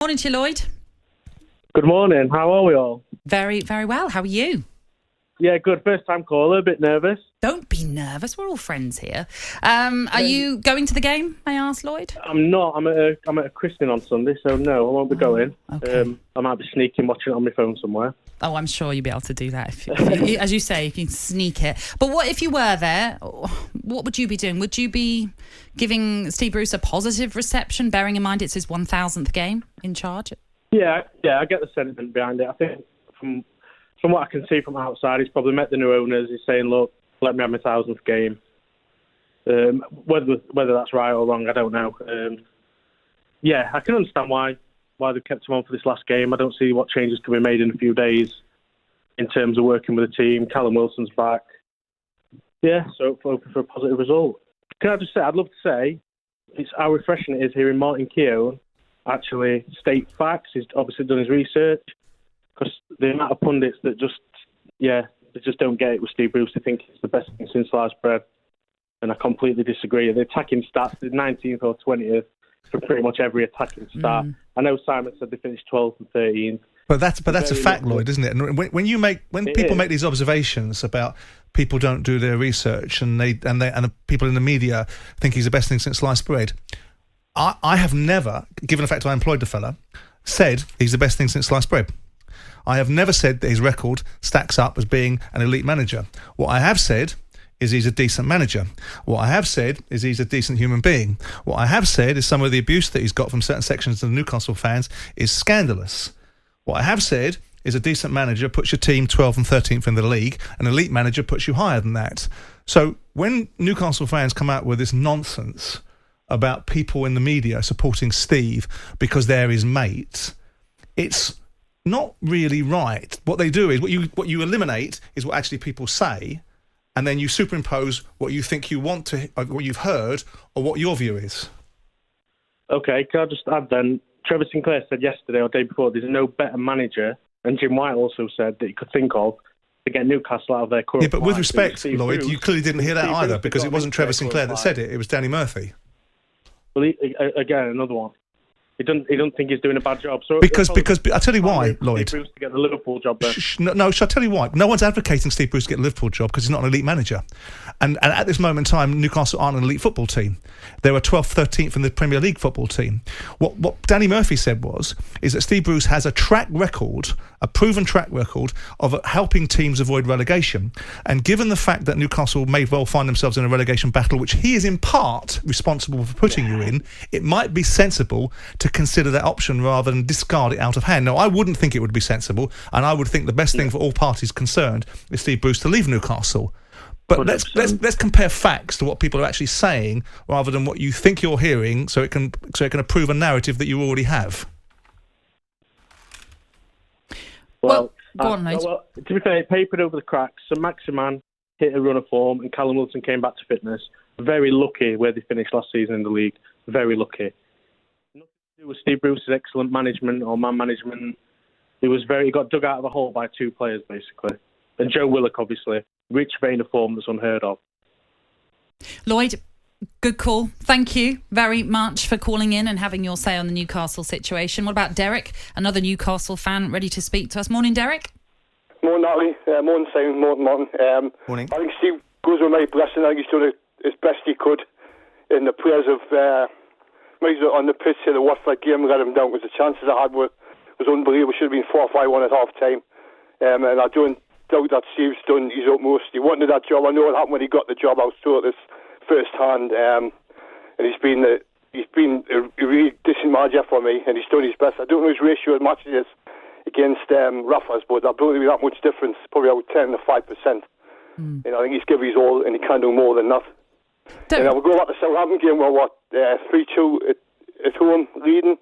Morning to you, Lloyd. Good morning. How are we all? Very, very well. How are you? Yeah, good. First time caller. A bit nervous. Don't be nervous. We're all friends here. Are you going to the game, may I ask, Lloyd? I'm not. I'm at a christening on Sunday, so no, I won't be going. Okay. I might be sneaking, watching it on my phone somewhere. Oh, I'm sure you'll be able to do that. If you, as you say, if you can sneak it. But what if you were there? What would you be doing? Would you be giving Steve Bruce a positive reception, bearing in mind it's his 1,000th game in charge? Yeah, I get the sentiment behind it. I think from what I can see from outside, he's probably met the new owners. He's saying, look, let me have my 1,000th game. Whether that's right or wrong, I don't know. Yeah, I can understand why they've kept him on for this last game. I don't see what changes can be made in a few days in terms of working with the team. Callum Wilson's back. Yeah, so hoping for a positive result. Can I just say, I'd love to say, it's how refreshing it is hearing Martin Keown actually state facts. He's obviously done his research, because the amount of pundits that they just don't get it with Steve Bruce. They think it's the best thing since sliced bread, and I completely disagree. The attacking stats, the 19th or 20th for pretty much every attacking stat. I know Simon said they finished 12th and 13th. But that's a fact, Lloyd, isn't it? And when people make these observations about people don't do their research and the people in the media think he's the best thing since sliced bread, I have never, given the fact I employed the fella, said he's the best thing since sliced bread. I have never said that his record stacks up as being an elite manager. What I have said is he's a decent manager. What I have said is he's a decent human being. What I have said is some of the abuse that he's got from certain sections of the Newcastle fans is scandalous. What I have said is a decent manager puts your team 12th and 13th in the league. An elite manager puts you higher than that. So when Newcastle fans come out with this nonsense about people in the media supporting Steve because they're his mate, it's not really right. What they do is what you eliminate is what actually people say, and then you superimpose what you think you want to, what you've heard, or what your view is. Okay, can I just add then? Trevor Sinclair said yesterday or day before there's no better manager, and Jim White also said that he could think of to get Newcastle out of their current. Yeah, but with plight. respect, Lloyd, you clearly didn't hear that Steve either, Bruce because it wasn't Trevor Sinclair that said it. It was Danny Murphy. Well, again, another one. He doesn't think he's doing a bad job. So because I'll tell you why, Lloyd. Steve Bruce to get the Liverpool job then. Shall I tell you why? No one's advocating Steve Bruce to get the Liverpool job because he's not an elite manager. And at this moment in time, Newcastle aren't an elite football team. They were 12th, 13th in the Premier League football team. What Danny Murphy said is that Steve Bruce has a proven track record of helping teams avoid relegation. And given the fact that Newcastle may well find themselves in a relegation battle, which he is in part responsible for putting you in, it might be sensible to consider that option rather than discard it out of hand. Now, I wouldn't think it would be sensible, and I would think the best thing for all parties concerned is Steve Bruce to leave Newcastle. But let's compare facts to what people are actually saying rather than what you think you're hearing, so it can approve a narrative that you already have. Well, go on, Lloyd. Well, to be fair, it papered over the cracks. So Maximan hit a run of form, and Callum Wilson came back to fitness. Very lucky where they finished last season in the league. Very lucky. Nothing to do with Steve Bruce's excellent management or man management. He got dug out of a hole by two players, basically. And Joe Willock, obviously. Rich vein of form that's unheard of. Lloyd, good call. Thank you very much for calling in and having your say on the Newcastle situation. What about Derek, another Newcastle fan ready to speak to us? Morning, Derek. Morning, Natalie. Morning, Simon. Morning, Martin. Morning. I think Steve goes with my blessing. I think he's done as best he could. And the players on the pitch in the Watford game let him down because the chances I had was unbelievable. Should have been 4-5-1 at half time. And I don't doubt that Steve's done his utmost. He wanted that job. I know what happened when he got the job. I was told this first hand, and he's been a really decent manager for me, and he's done his best. I don't know his ratio of matches against Rafa's, but I don't think that much difference. Probably about 10 to 5%. And I think he's given his all, and he can do more than that. And I will go back to the Southampton game where 3-2 at home leading,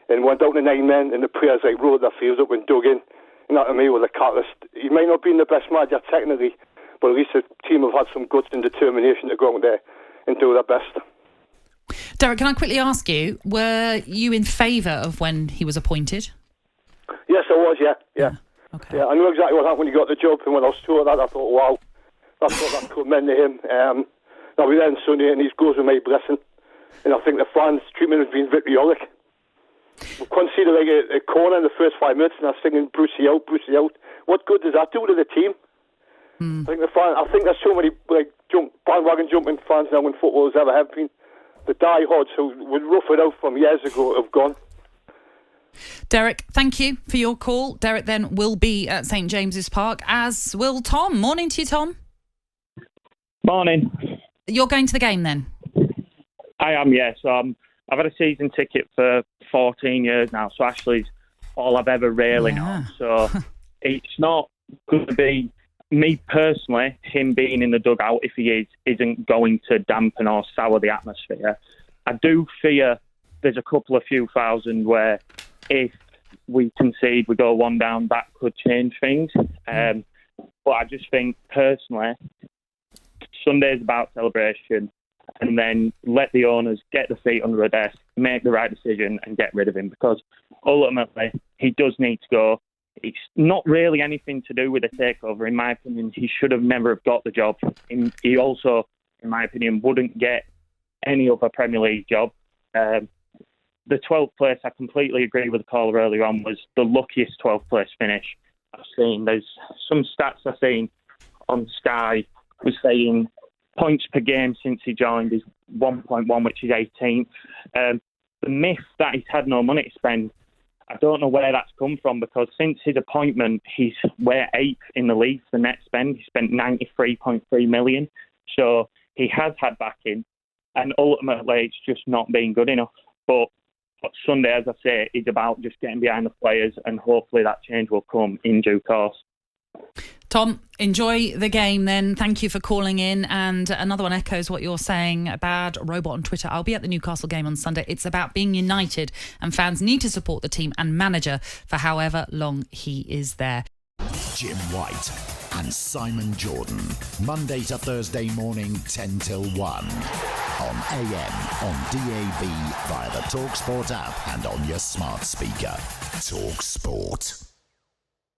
and went down to 9 men, and the players rolled their fields up and dug in. And that to me was a catalyst. He might not be the best manager technically, but at least the team have had some guts and determination to go out there and do their best. Derek, can I quickly ask you, were you in favour of when he was appointed? Yes, I was, yeah. Okay. Yeah, I know exactly what happened when he got the job, and when I was told that, I thought, wow, that's what that could mean to him. Now we're there on Sunday, and he goes with my blessing. And I think the fans' treatment has been vitriolic. We conceded like a corner in the first 5 minutes, and I was thinking, Brucey out, Brucey out. What good does that do to the team? I think there's so many bandwagon jumping fans now in football as ever have been. The diehards who would rough it out from years ago have gone. Derek, thank you for your call. Derek then will be at St James's Park, as will Tom. Morning to you, Tom. Morning. You're going to the game then? I am, yes. I've had a season ticket for 14 years now, so Ashley's all I've ever really known. So it's not going to be, me personally, him being in the dugout, if he isn't going to dampen or sour the atmosphere. I do fear there's a couple of few thousand where if we concede, we go one down, that could change things. But I just think, personally, Sunday's about celebration, and then let the owners get the feet under the desk, make the right decision and get rid of him, because ultimately he does need to go. It's not really anything to do with the takeover. In my opinion, he should have never have got the job. He also, in my opinion, wouldn't get any other Premier League job. The 12th place, I completely agree with the caller earlier on, was the luckiest 12th place finish I've seen. There's some stats I've seen on Sky was saying points per game since he joined is 1.1, which is 18th. The myth that he's had no money to spend, I don't know where that's come from, because since his appointment, we're 8th in the league for net spend. He spent 93.3 million. So he has had backing, and ultimately it's just not been good enough. But Sunday, as I say, is about just getting behind the players, and hopefully that change will come in due course. Tom, enjoy the game then. Thank you for calling in. And another one echoes what you're saying. A bad robot on Twitter. I'll be at the Newcastle game on Sunday. It's about being united, and fans need to support the team and manager for however long he is there. Jim White and Simon Jordan. Monday to Thursday morning, 10 till 1. On AM, on DAB, via the talkSPORT app and on your smart speaker. talkSPORT.